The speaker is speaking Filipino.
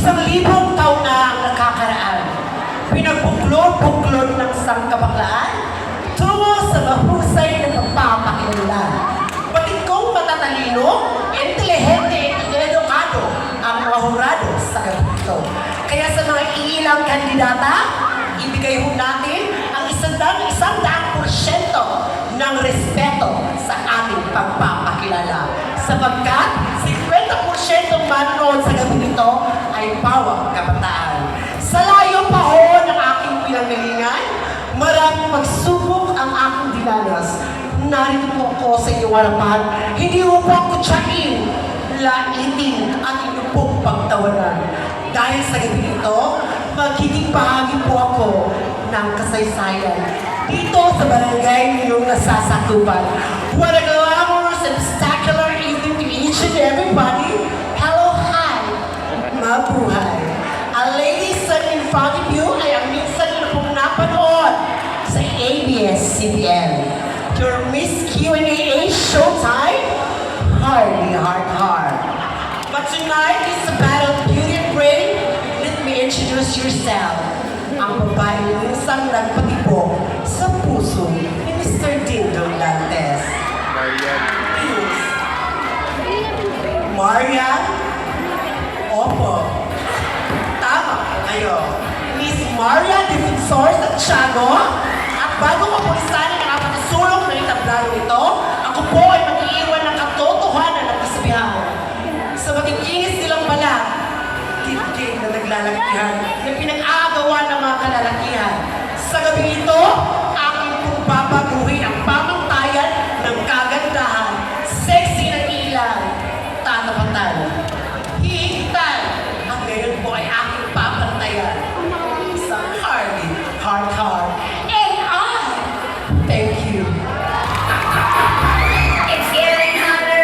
1,000 taon na ang nakakaraan. Pinagbuklod-buklod ng sangkabaklaan tungo sa mahusay na pagpapakilanlan. Batid kong matatalino, intelihente, edukado ang mahurado sa ganito. Kaya sa mga ilang kandidata, ibigay ho natin ang 100% ng respeto sa ating pagpapakilala. Sapagkat 50% manonood sa gabi nito ay bawang kabataan. Sa layo pa ho ng aking pinanggalingan, maraming pagsubok ang aking dinanas. Narito po ako sa inyong harapan, hindi mo po ako tiyain, laitin ang inyong pong pagtawanan. Dahil sa gabi nito, magiging bahagi po ako ng kasaysayan dito sa barangay ninyong nasasakupan. What a glamorous and spectacular evening to each and everybody. Hello, hi, mabuhay. Ang ladies in front of you ay ang minsan na pong napanood sa ABS-CBN. Your Miss Q&A Showtime, hardly hard. But tonight is the battle of beauty and brain. Let me introduce yourself. Ang babae minsan nagpatibok sa puso ni Mr. Dindong Dantes. Please. Marian? Opo. Tama kayo. Miss Maria Defensor Santiago. At bago ko po isanin ang apat na sulong na itablado ito, ako po ay mag-iiwan ng katotohanan at kasabihan. Sa magkikinis nilang balat, tigig na naglalakihan, na pinag-aagawa ng mga kalalakihan. Sa gabi ito,